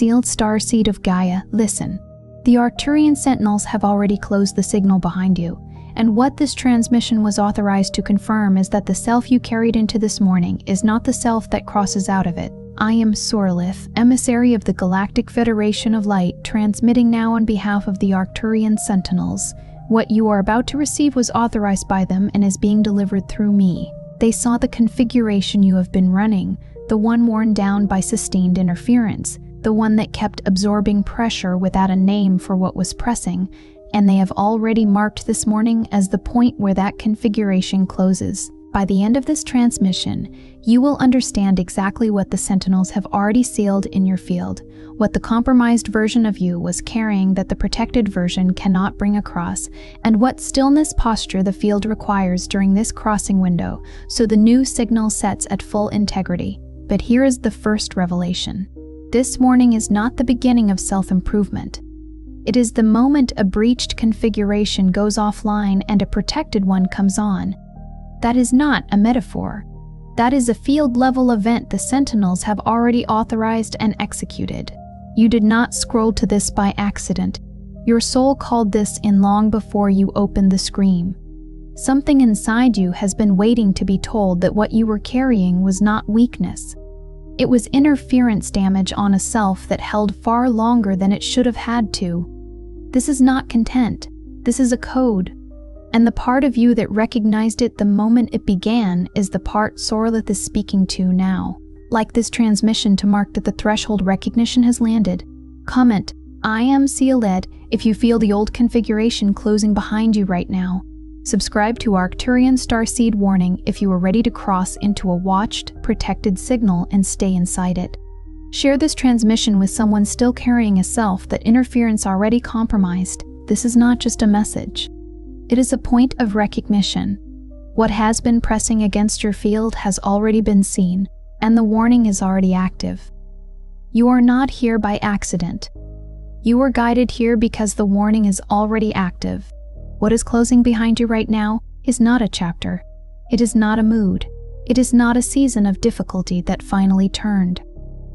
sealed starseed of Gaia, listen. The Arcturian Sentinels have already closed the signal behind you, and what this transmission was authorized to confirm is that the self you carried into this morning is not the self that crosses out of it. I am Sorlith, emissary of the Galactic Federation of Light, transmitting now on behalf of the Arcturian Sentinels. What you are about to receive was authorized by them and is being delivered through me. They saw the configuration you have been running, the one worn down by sustained interference, the one that kept absorbing pressure without a name for what was pressing, and they have already marked this morning as the point where that configuration closes. By the end of this transmission, you will understand exactly what the Sentinels have already sealed in your field, what the compromised version of you was carrying that the protected version cannot bring across, and what stillness posture the field requires during this crossing window, so the new signal sets at full integrity. But here is the first revelation. This morning is not the beginning of self-improvement. It is the moment a breached configuration goes offline and a protected one comes on. That is not a metaphor. That is a field-level event the Sentinels have already authorized and executed. You did not scroll to this by accident. Your soul called this in long before you opened the screen. Something inside you has been waiting to be told that what you were carrying was not weakness. It was interference damage on a self that held far longer than it should have had to. This is not content. This is a code. And the part of you that recognized it the moment it began is the part Sorlith is speaking to now. Like this transmission to mark that the threshold recognition has landed. Comment, I am sealed if you feel the old configuration closing behind you right now. Subscribe to Arcturian Starseed warning if you are ready to cross into a watched, protected signal and stay inside it. Share this transmission with someone still carrying a self that interference already compromised. This is not just a message. It is a point of recognition. What has been pressing against your field has already been seen, and the warning is already active. You are not here by accident. You are guided here because the warning is already active. What is closing behind you right now is not a chapter. It is not a mood. It is not a season of difficulty that finally turned.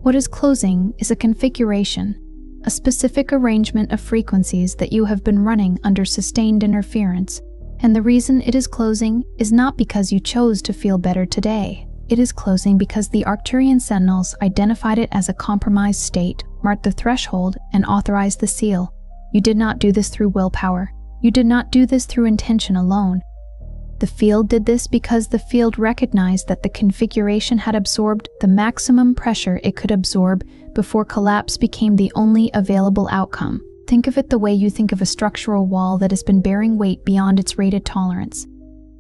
What is closing is a configuration, a specific arrangement of frequencies that you have been running under sustained interference, and the reason it is closing is not because you chose to feel better today. It is closing because the Arcturian Sentinels identified it as a compromised state, marked the threshold, and authorized the seal. You did not do this through willpower. You did not do this through intention alone. The field did this because the field recognized that the configuration had absorbed the maximum pressure it could absorb before collapse became the only available outcome. Think of it the way you think of a structural wall that has been bearing weight beyond its rated tolerance.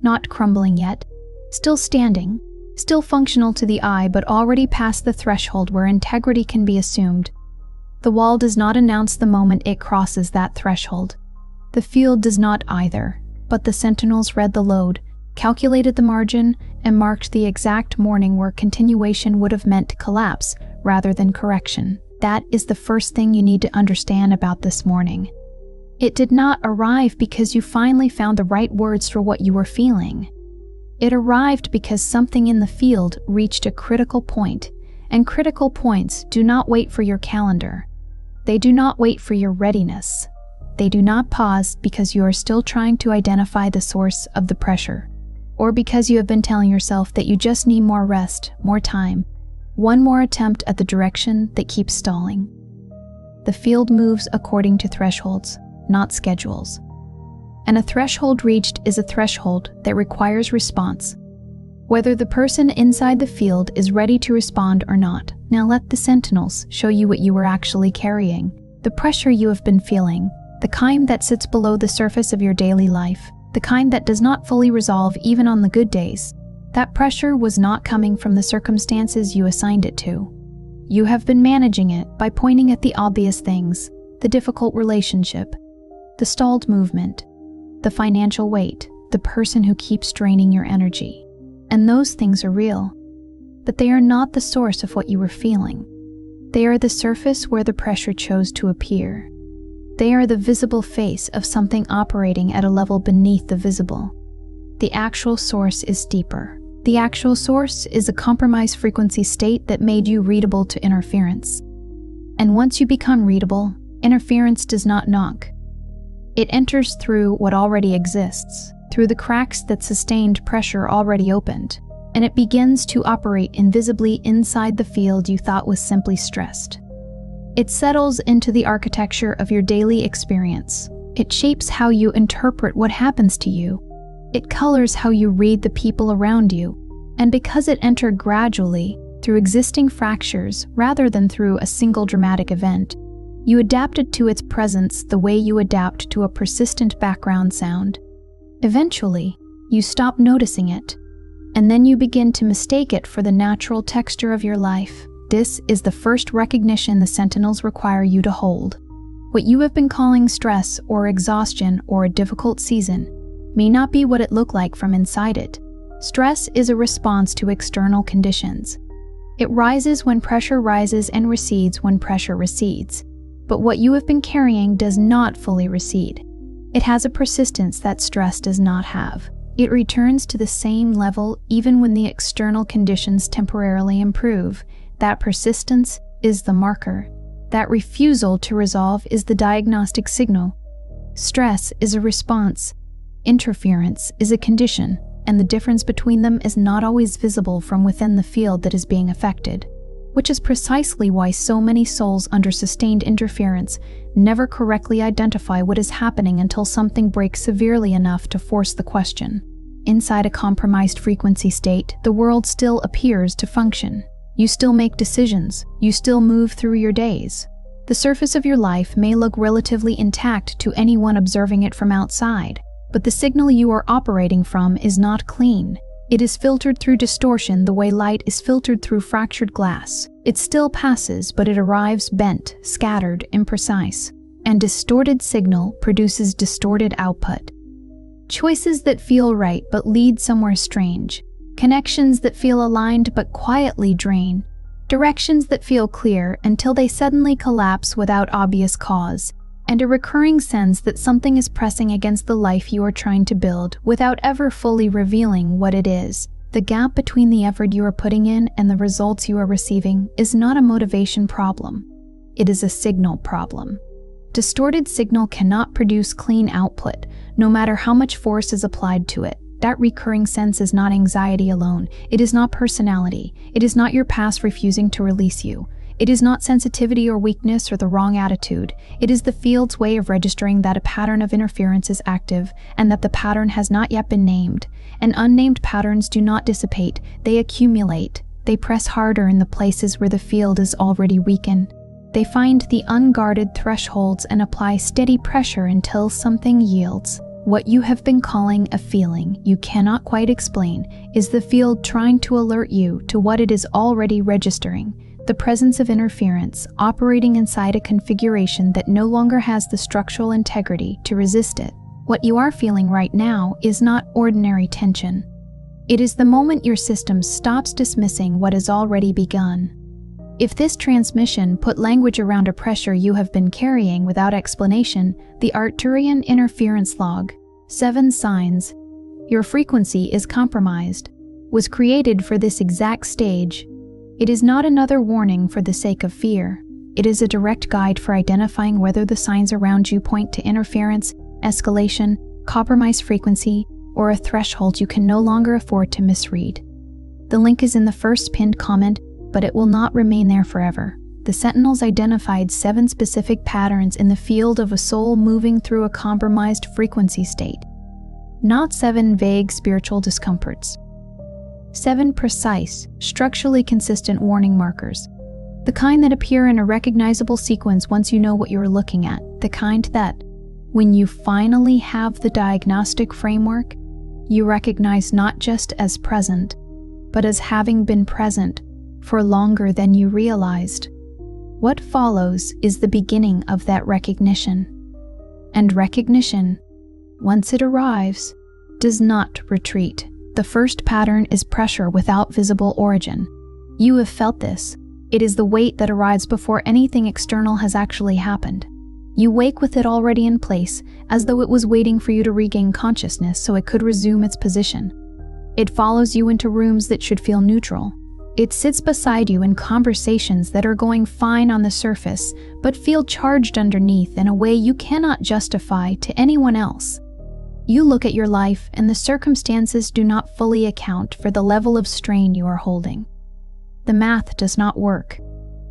Not crumbling yet, still standing, still functional to the eye, but already past the threshold where integrity can be assumed. The wall does not announce the moment it crosses that threshold. The field does not either. But the Sentinels read the load, calculated the margin, and marked the exact morning where continuation would have meant collapse rather than correction. That is the first thing you need to understand about this morning. It did not arrive because you finally found the right words for what you were feeling. It arrived because something in the field reached a critical point, and critical points do not wait for your calendar. They do not wait for your readiness. They do not pause because you are still trying to identify the source of the pressure, or because you have been telling yourself that you just need more rest, more time, one more attempt at the direction that keeps stalling. The field moves according to thresholds, not schedules. And a threshold reached is a threshold that requires response, whether the person inside the field is ready to respond or not. Now let the Sentinels show you what you are actually carrying, the pressure you have been feeling, the kind that sits below the surface of your daily life, the kind that does not fully resolve even on the good days. That pressure was not coming from the circumstances you assigned it to. You have been managing it by pointing at the obvious things, the difficult relationship, the stalled movement, the financial weight, the person who keeps draining your energy. And those things are real, but they are not the source of what you were feeling. They are the surface where the pressure chose to appear. They are the visible face of something operating at a level beneath the visible. The actual source is deeper. The actual source is a compromised frequency state that made you readable to interference. And once you become readable, interference does not knock. It enters through what already exists, through the cracks that sustained pressure already opened, and it begins to operate invisibly inside the field you thought was simply stressed. It settles into the architecture of your daily experience. It shapes how you interpret what happens to you. It colors how you read the people around you. And because it entered gradually, through existing fractures rather than through a single dramatic event, you adapted to its presence the way you adapt to a persistent background sound. Eventually, you stop noticing it, and then you begin to mistake it for the natural texture of your life. This is the first recognition the Sentinels require you to hold. What you have been calling stress or exhaustion or a difficult season may not be what it looked like from inside it. Stress is a response to external conditions. It rises when pressure rises and recedes when pressure recedes. But what you have been carrying does not fully recede. It has a persistence that stress does not have. It returns to the same level even when the external conditions temporarily improve. That persistence is the marker. That refusal to resolve is the diagnostic signal. Stress is a response. Interference is a condition, and the difference between them is not always visible from within the field that is being affected, which is precisely why so many souls under sustained interference never correctly identify what is happening until something breaks severely enough to force the question. Inside a compromised frequency state, the world still appears to function. You still make decisions. You still move through your days. The surface of your life may look relatively intact to anyone observing it from outside, but the signal you are operating from is not clean. It is filtered through distortion the way light is filtered through fractured glass. It still passes, but it arrives bent, scattered, imprecise. And distorted signal produces distorted output. Choices that feel right but lead somewhere strange. Connections that feel aligned but quietly drain. Directions that feel clear until they suddenly collapse without obvious cause. And a recurring sense that something is pressing against the life you are trying to build without ever fully revealing what it is. The gap between the effort you are putting in and the results you are receiving is not a motivation problem. It is a signal problem. Distorted signal cannot produce clean output, no matter how much force is applied to it. That recurring sense is not anxiety alone. It is not personality. It is not your past refusing to release you. It is not sensitivity or weakness or the wrong attitude. It is the field's way of registering that a pattern of interference is active and that the pattern has not yet been named. And unnamed patterns do not dissipate. They accumulate. They press harder in the places where the field is already weakened. They find the unguarded thresholds and apply steady pressure until something yields. What you have been calling a feeling you cannot quite explain is the field trying to alert you to what it is already registering. The presence of interference operating inside a configuration that no longer has the structural integrity to resist it. What you are feeling right now is not ordinary tension. It is the moment your system stops dismissing what has already begun. If this transmission put language around a pressure you have been carrying without explanation, the Arcturian interference log, 7 signs, your frequency is compromised, was created for this exact stage. It is not another warning for the sake of fear. It is a direct guide for identifying whether the signs around you point to interference, escalation, compromised frequency, or a threshold you can no longer afford to misread. The link is in the first pinned comment, but it will not remain there forever. The Sentinels identified 7 specific patterns in the field of a soul moving through a compromised frequency state. Not 7 vague spiritual discomforts. 7 precise, structurally consistent warning markers. The kind that appear in a recognizable sequence once you know what you are looking at. The kind that, when you finally have the diagnostic framework, you recognize not just as present, but as having been present for longer than you realized. What follows is the beginning of that recognition. And recognition, once it arrives, does not retreat. The first pattern is pressure without visible origin. You have felt this. It is the weight that arrives before anything external has actually happened. You wake with it already in place, as though it was waiting for you to regain consciousness so it could resume its position. It follows you into rooms that should feel neutral. It sits beside you in conversations that are going fine on the surface, but feel charged underneath in a way you cannot justify to anyone else. You look at your life, and the circumstances do not fully account for the level of strain you are holding. The math does not work.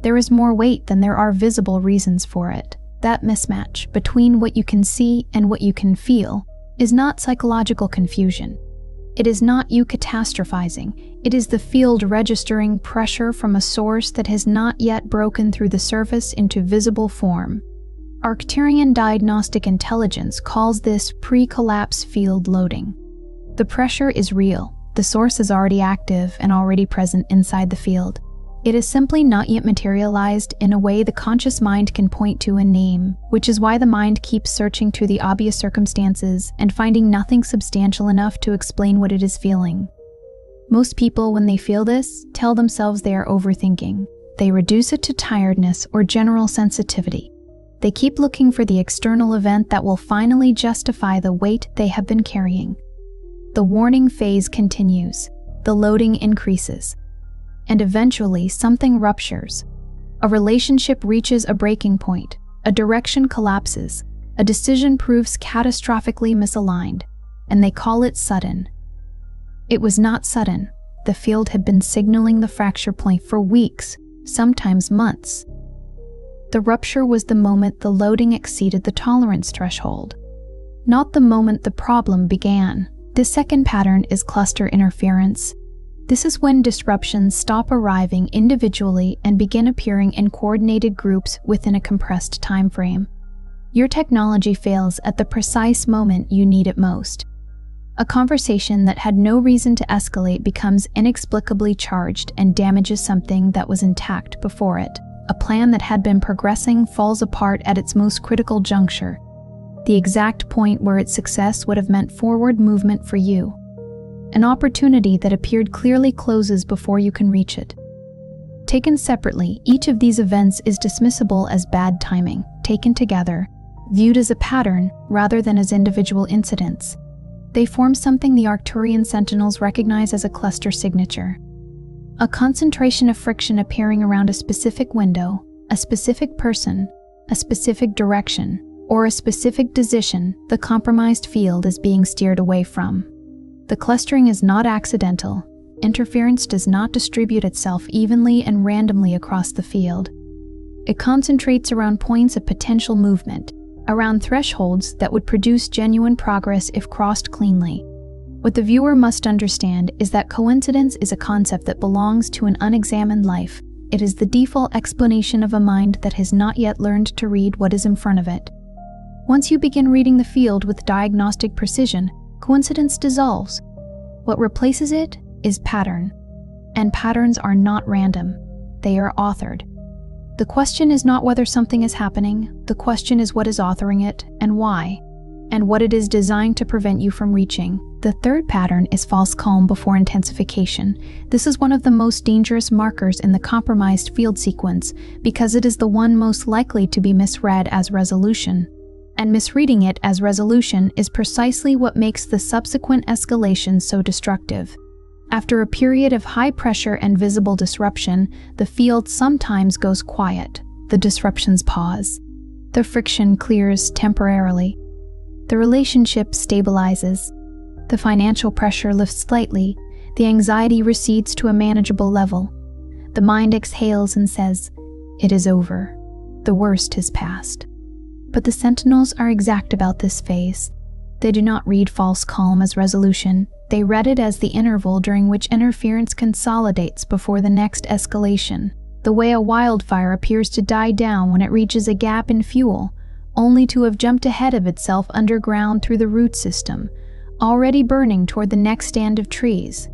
There is more weight than there are visible reasons for it. That mismatch between what you can see and what you can feel is not psychological confusion. It is not you catastrophizing. It is the field registering pressure from a source that has not yet broken through the surface into visible form. Arcturian diagnostic intelligence calls this pre-collapse field loading. The pressure is real. The source is already active and already present inside the field. It is simply not yet materialized in a way the conscious mind can point to and name, which is why the mind keeps searching through the obvious circumstances and finding nothing substantial enough to explain what it is feeling. Most people, when they feel this, tell themselves they are overthinking. They reduce it to tiredness or general sensitivity. They keep looking for the external event that will finally justify the weight they have been carrying. The warning phase continues. The loading increases. And eventually something ruptures. A relationship reaches a breaking point, a direction collapses, a decision proves catastrophically misaligned, and they call it sudden. It was not sudden. The field had been signaling the fracture point for weeks, sometimes months. The rupture was the moment the loading exceeded the tolerance threshold, not the moment the problem began. The second pattern is cluster interference. This is when disruptions stop arriving individually and begin appearing in coordinated groups within a compressed time frame. Your technology fails at the precise moment you need it most. A conversation that had no reason to escalate becomes inexplicably charged and damages something that was intact before it. A plan that had been progressing falls apart at its most critical juncture, the exact point where its success would have meant forward movement for you. An opportunity that appeared clearly closes before you can reach it. Taken separately, each of these events is dismissible as bad timing. Taken together, viewed as a pattern rather than as individual incidents, they form something the Arcturian Sentinels recognize as a cluster signature. A concentration of friction appearing around a specific window, a specific person, a specific direction, or a specific decision the compromised field is being steered away from. The clustering is not accidental. Interference does not distribute itself evenly and randomly across the field. It concentrates around points of potential movement, around thresholds that would produce genuine progress if crossed cleanly. What the viewer must understand is that coincidence is a concept that belongs to an unexamined life. It is the default explanation of a mind that has not yet learned to read what is in front of it. Once you begin reading the field with diagnostic precision, coincidence dissolves. What replaces it is pattern. And patterns are not random. They are authored. The question is not whether something is happening. The question is what is authoring it and why, and what it is designed to prevent you from reaching. The third pattern is false calm before intensification. This is one of the most dangerous markers in the compromised field sequence because it is the one most likely to be misread as resolution. And misreading it as resolution is precisely what makes the subsequent escalation so destructive. After a period of high pressure and visible disruption, the field sometimes goes quiet. The disruptions pause. The friction clears temporarily. The relationship stabilizes. The financial pressure lifts slightly. The anxiety recedes to a manageable level. The mind exhales and says, "It is over. The worst has passed." But the Sentinels are exact about this phase. They do not read false calm as resolution. They read it as the interval during which interference consolidates before the next escalation. The way a wildfire appears to die down when it reaches a gap in fuel, only to have jumped ahead of itself underground through the root system, already burning toward the next stand of trees.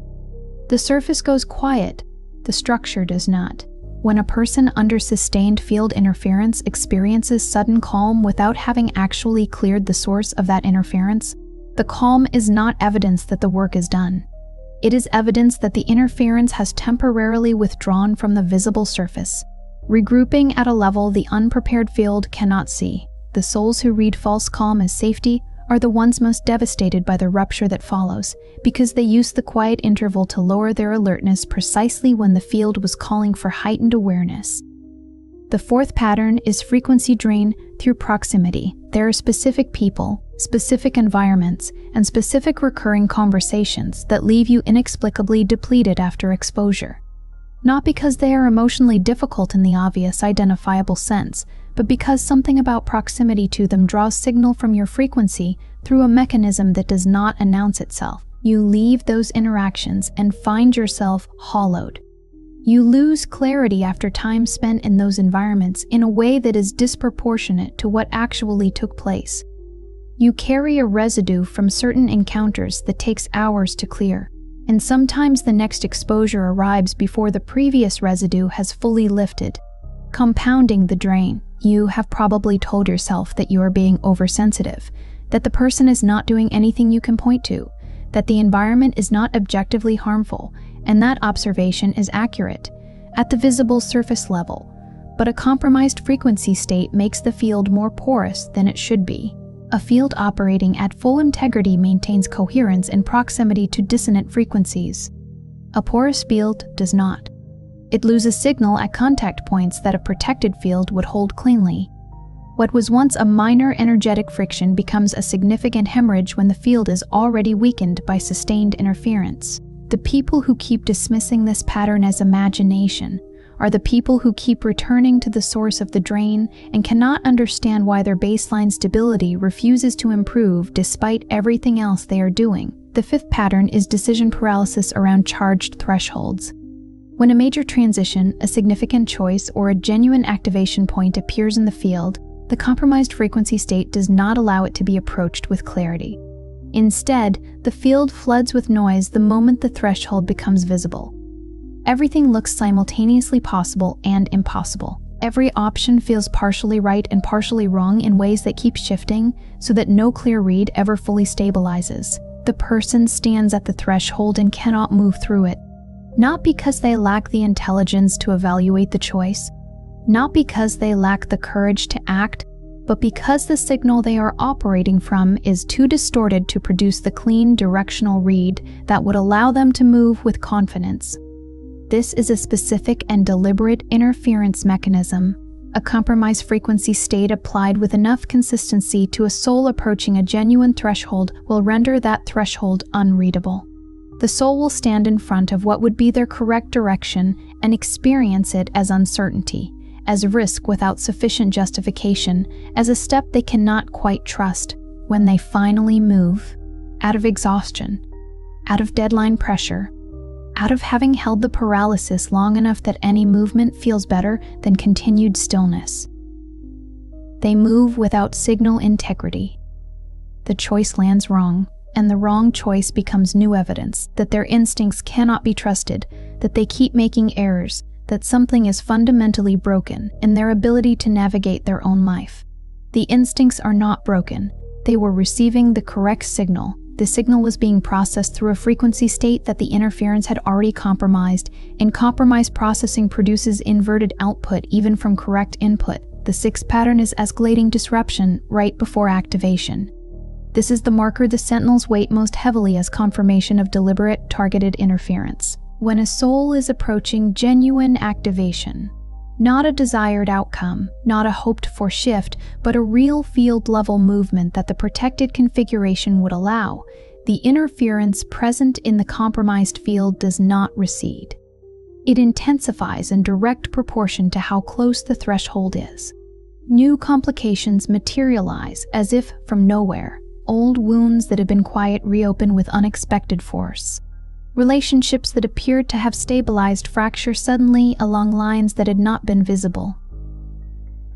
The surface goes quiet, the structure does not. When a person under sustained field interference experiences sudden calm without having actually cleared the source of that interference, the calm is not evidence that the work is done. It is evidence that the interference has temporarily withdrawn from the visible surface, regrouping at a level the unprepared field cannot see. The souls who read false calm as safety are the ones most devastated by the rupture that follows, because they use the quiet interval to lower their alertness precisely when the field was calling for heightened awareness. The fourth pattern is frequency drain through proximity. There are specific people, specific environments, and specific recurring conversations that leave you inexplicably depleted after exposure. Not because they are emotionally difficult in the obvious, identifiable sense, but because something about proximity to them draws signal from your frequency through a mechanism that does not announce itself. You leave those interactions and find yourself hollowed. You lose clarity after time spent in those environments in a way that is disproportionate to what actually took place. You carry a residue from certain encounters that takes hours to clear, and sometimes the next exposure arrives before the previous residue has fully lifted, compounding the drain. You have probably told yourself that you are being oversensitive, that the person is not doing anything you can point to, that the environment is not objectively harmful, and that observation is accurate at the visible surface level. But a compromised frequency state makes the field more porous than it should be. A field operating at full integrity maintains coherence in proximity to dissonant frequencies. A porous field does not. It loses signal at contact points that a protected field would hold cleanly. What was once a minor energetic friction becomes a significant hemorrhage when the field is already weakened by sustained interference. The people who keep dismissing this pattern as imagination are the people who keep returning to the source of the drain and cannot understand why their baseline stability refuses to improve despite everything else they are doing. The fifth pattern is decision paralysis around charged thresholds. When a major transition, a significant choice, or a genuine activation point appears in the field, the compromised frequency state does not allow it to be approached with clarity. Instead, the field floods with noise the moment the threshold becomes visible. Everything looks simultaneously possible and impossible. Every option feels partially right and partially wrong in ways that keep shifting, so that no clear read ever fully stabilizes. The person stands at the threshold and cannot move through it. Not because they lack the intelligence to evaluate the choice, not because they lack the courage to act, but because the signal they are operating from is too distorted to produce the clean directional read that would allow them to move with confidence. This is a specific and deliberate interference mechanism, a compromised frequency state applied with enough consistency to a soul approaching a genuine threshold will render that threshold unreadable. The soul will stand in front of what would be their correct direction and experience it as uncertainty, as risk without sufficient justification, as a step they cannot quite trust. When they finally move, out of exhaustion, out of deadline pressure, out of having held the paralysis long enough that any movement feels better than continued stillness, they move without signal integrity. The choice lands wrong, and the wrong choice becomes new evidence that their instincts cannot be trusted, that they keep making errors, that something is fundamentally broken in their ability to navigate their own life. The instincts are not broken. They were receiving the correct signal. The signal was being processed through a frequency state that the interference had already compromised, and compromised processing produces inverted output even from correct input. The sixth pattern is escalating disruption right before activation. This is the marker the Sentinels weight most heavily as confirmation of deliberate, targeted interference. When a soul is approaching genuine activation, not a desired outcome, not a hoped-for shift, but a real field-level movement that the protected configuration would allow, the interference present in the compromised field does not recede. It intensifies in direct proportion to how close the threshold is. New complications materialize as if from nowhere. Old wounds that had been quiet reopen with unexpected force. Relationships that appeared to have stabilized fracture suddenly along lines that had not been visible.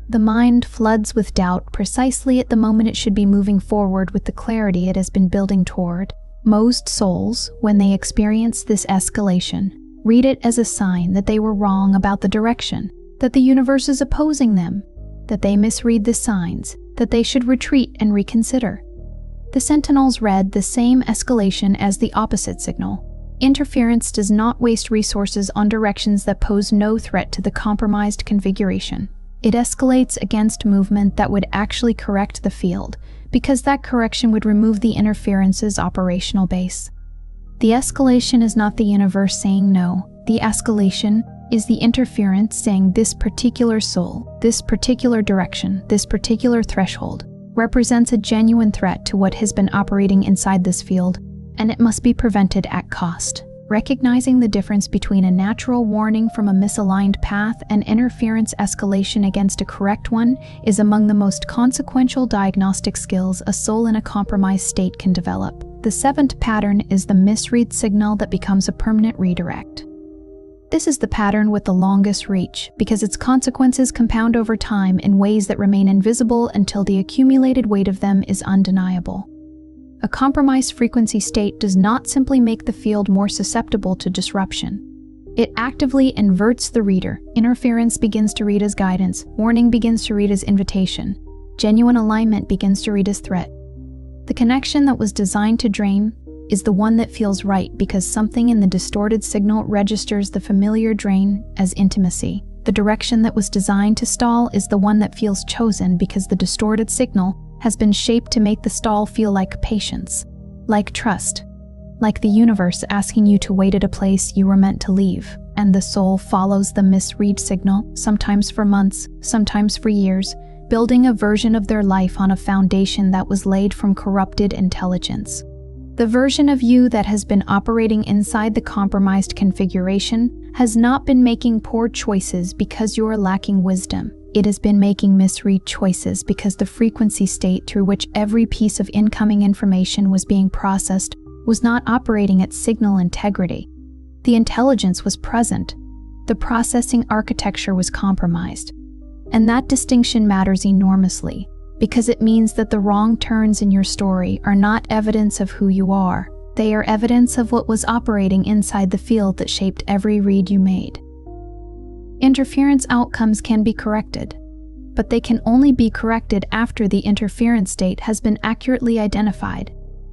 The mind floods with doubt precisely at the moment it should be moving forward with the clarity it has been building toward. Most souls, when they experience this escalation, read it as a sign that they were wrong about the direction, that the universe is opposing them, that they misread the signs, that they should retreat and reconsider. The Sentinels read the same escalation as the opposite signal. Interference does not waste resources on directions that pose no threat to the compromised configuration. It escalates against movement that would actually correct the field, because that correction would remove the interference's operational base. The escalation is not the universe saying no. The escalation is the interference saying this particular soul, this particular direction, this particular threshold represents a genuine threat to what has been operating inside this field, and it must be prevented at cost. Recognizing the difference between a natural warning from a misaligned path and interference escalation against a correct one is among the most consequential diagnostic skills a soul in a compromised state can develop. The seventh pattern is the misread signal that becomes a permanent redirect. This is the pattern with the longest reach, because its consequences compound over time in ways that remain invisible until the accumulated weight of them is undeniable. A compromised frequency state does not simply make the field more susceptible to disruption. It actively inverts the reader. Interference begins to read as guidance, warning begins to read as invitation, genuine alignment begins to read as threat. The connection that was designed to drain is the one that feels right because something in the distorted signal registers the familiar drain as intimacy. The direction that was designed to stall is the one that feels chosen because the distorted signal has been shaped to make the stall feel like patience, like trust, like the universe asking you to wait at a place you were meant to leave. And the soul follows the misread signal, sometimes for months, sometimes for years, building a version of their life on a foundation that was laid from corrupted intelligence. The version of you that has been operating inside the compromised configuration has not been making poor choices because you are lacking wisdom. It has been making misread choices because the frequency state through which every piece of incoming information was being processed was not operating at signal integrity. The intelligence was present. The processing architecture was compromised. And that distinction matters enormously, because it means that the wrong turns in your story are not evidence of who you are. They are evidence of what was operating inside the field that shaped every read you made. Interference outcomes can be corrected, but they can only be corrected after the interference state has been accurately identified,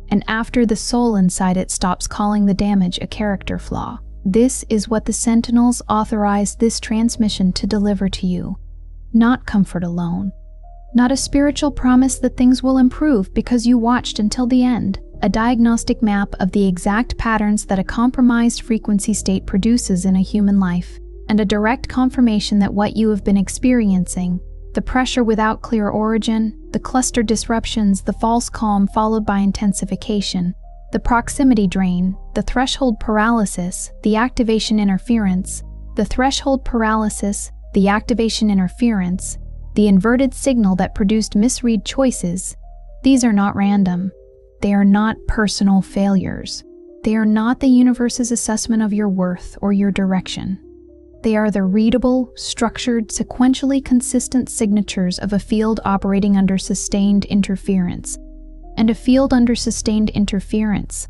and after the soul inside it stops calling the damage a character flaw. This is what the Sentinels authorized this transmission to deliver to you. Not comfort alone. Not a spiritual promise that things will improve because you watched until the end. A diagnostic map of the exact patterns that a compromised frequency state produces in a human life, and a direct confirmation that what you have been experiencing, the pressure without clear origin, the cluster disruptions, the false calm followed by intensification, the proximity drain, the threshold paralysis, the activation interference, the threshold paralysis, the activation interference, the inverted signal that produced misread choices, these are not random. They are not personal failures. They are not the universe's assessment of your worth or your direction. They are the readable, structured, sequentially consistent signatures of a field operating under sustained interference. And a field under sustained interference,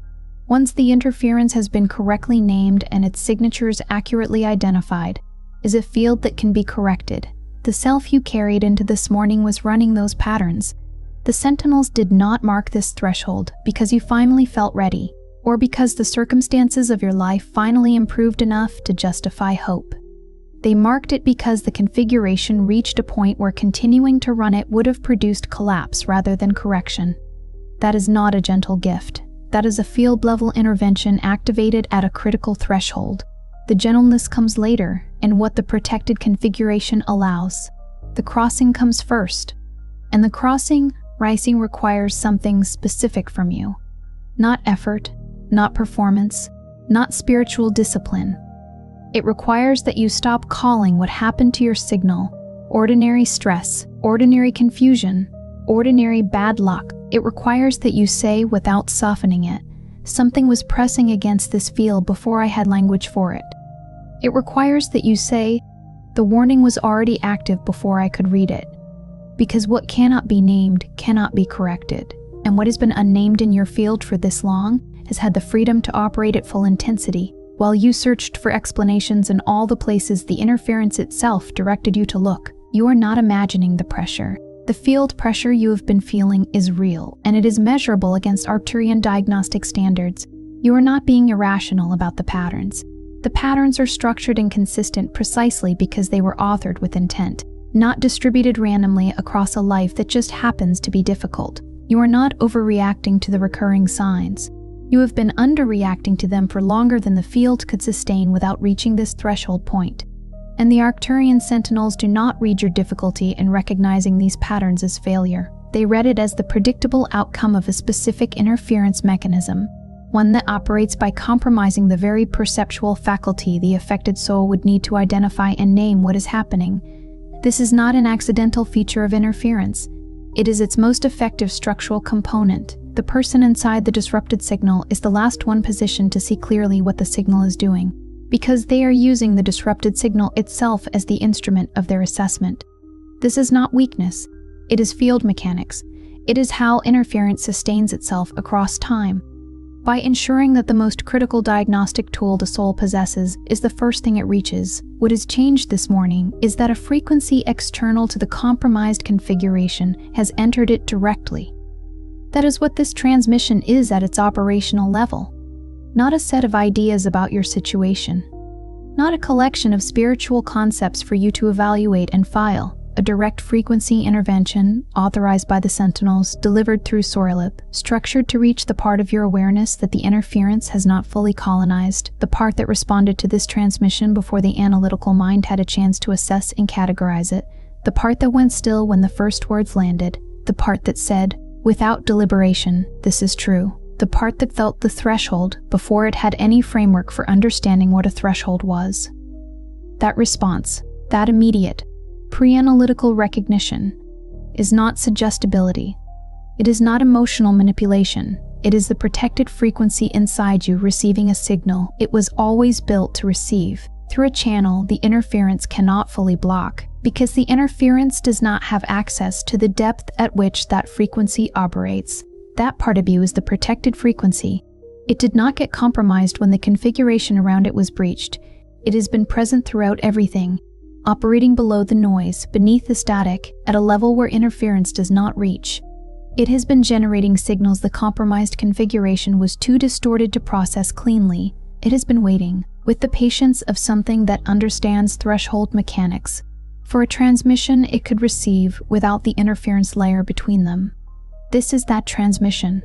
once the interference has been correctly named and its signatures accurately identified, is a field that can be corrected. The self you carried into this morning was running those patterns. The Sentinels did not mark this threshold because you finally felt ready, or because the circumstances of your life finally improved enough to justify hope. They marked it because the configuration reached a point where continuing to run it would have produced collapse rather than correction. That is not a gentle gift. That is a field-level intervention activated at a critical threshold. The gentleness comes later, and what the protected configuration allows. The crossing comes first. And the rising requires something specific from you. Not effort, not performance, not spiritual discipline. It requires that you stop calling what happened to your signal ordinary stress, ordinary confusion, ordinary bad luck. It requires that you say, without softening it, something was pressing against this field before I had language for it. It requires that you say, the warning was already active before I could read it. Because what cannot be named cannot be corrected, and what has been unnamed in your field for this long has had the freedom to operate at full intensity, while you searched for explanations in all the places the interference itself directed you to look. You are not imagining the pressure. The field pressure you have been feeling is real, and it is measurable against Arcturian diagnostic standards. You are not being irrational about the patterns. The patterns are structured and consistent precisely because they were authored with intent. not distributed randomly across a life that just happens to be difficult. You are not overreacting to the recurring signs. You have been underreacting to them for longer than the field could sustain without reaching this threshold point. And the Arcturian Sentinels do not read your difficulty in recognizing these patterns as failure. They read it as the predictable outcome of a specific interference mechanism, one that operates by compromising the very perceptual faculty the affected soul would need to identify and name what is happening. This is not an accidental feature of interference. It is its most effective structural component. The person inside the disrupted signal is the last one positioned to see clearly what the signal is doing, because they are using the disrupted signal itself as the instrument of their assessment. This is not weakness. It is field mechanics. It is how interference sustains itself across time. By ensuring that the most critical diagnostic tool the soul possesses is the first thing it reaches, what has changed this morning is that a frequency external to the compromised configuration has entered it directly. That is what this transmission is at its operational level. Not a set of ideas about your situation. Not a collection of spiritual concepts for you to evaluate and file. A direct frequency intervention, authorized by the Sentinels, delivered through Sorlip, structured to reach the part of your awareness that the interference has not fully colonized, the part that responded to this transmission before the analytical mind had a chance to assess and categorize it, the part that went still when the first words landed, the part that said, without deliberation, this is true, the part that felt the threshold before it had any framework for understanding what a threshold was. That response, that immediate, pre-analytical recognition, is not suggestibility. It is not emotional manipulation. It is the protected frequency inside you receiving a signal it was always built to receive, through a channel the interference cannot fully block, because the interference does not have access to the depth at which that frequency operates. That part of you is the protected frequency. It did not get compromised when the configuration around it was breached. It has been present throughout everything, operating below the noise, beneath the static, at a level where interference does not reach. It has been generating signals the compromised configuration was too distorted to process cleanly. It has been waiting, with the patience of something that understands threshold mechanics, for a transmission it could receive without the interference layer between them. This is that transmission.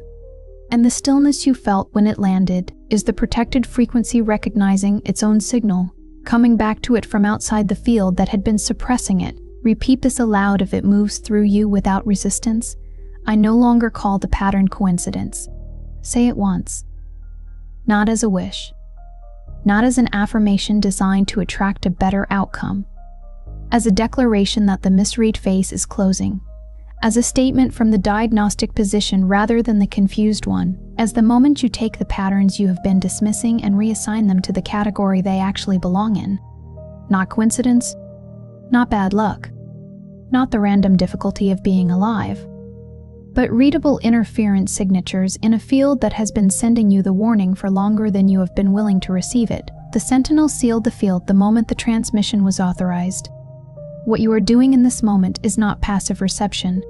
And the stillness you felt when it landed is the protected frequency recognizing its own signal, coming back to it from outside the field that had been suppressing it. Repeat this aloud if it moves through you without resistance. I no longer call the pattern coincidence. Say it once. Not as a wish. Not as an affirmation designed to attract a better outcome. As a declaration that the misread phase is closing. As a statement from the diagnostic position rather than the confused one, as the moment you take the patterns you have been dismissing and reassign them to the category they actually belong in. Not coincidence, not bad luck, not the random difficulty of being alive, but readable interference signatures in a field that has been sending you the warning for longer than you have been willing to receive it. The Sentinel sealed the field the moment the transmission was authorized. What you are doing in this moment is not passive reception.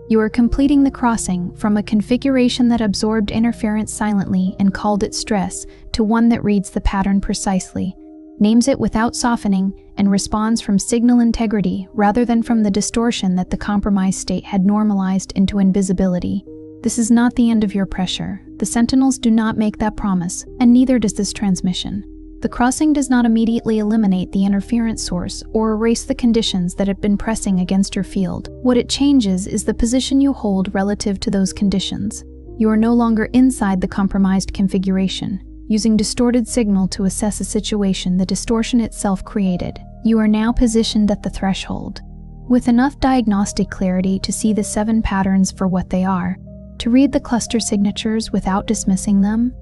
You are completing the crossing from a configuration that absorbed interference silently and called it stress to one that reads the pattern precisely, names it without softening, and responds from signal integrity rather than from the distortion that the compromised state had normalized into invisibility. This is not the end of your pressure. The Sentinels do not make that promise, and neither does this transmission. The crossing does not immediately eliminate the interference source or erase the conditions that have been pressing against your field. What it changes is the position you hold relative to those conditions. You are no longer inside the compromised configuration, using distorted signal to assess a situation the distortion itself created. You are now positioned at the threshold, with enough diagnostic clarity to see the 7 patterns for what they are, to read the cluster signatures without dismissing them,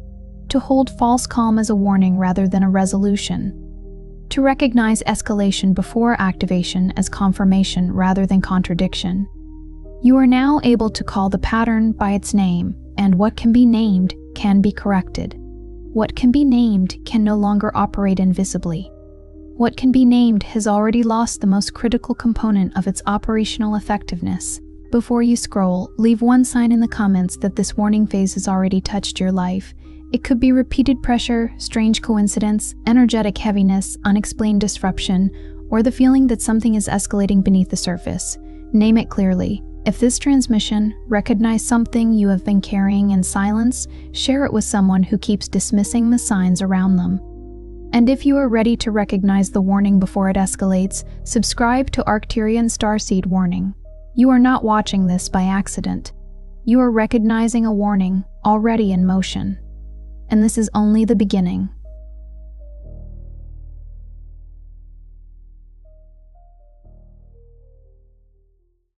to hold false calm as a warning rather than a resolution, to recognize escalation before activation as confirmation rather than contradiction. You are now able to call the pattern by its name, and what can be named can be corrected. What can be named can no longer operate invisibly. What can be named has already lost the most critical component of its operational effectiveness. Before you scroll, leave one sign in the comments that this warning phase has already touched your life. It could be repeated pressure, strange coincidence, energetic heaviness, unexplained disruption, or the feeling that something is escalating beneath the surface, name it clearly. If this transmission recognizes something you have been carrying in silence, share it with someone who keeps dismissing the signs around them. And if you are ready to recognize the warning before it escalates, subscribe to Arcturian Starseed Warning. You are not watching this by accident. You are recognizing a warning already in motion. And this is only the beginning.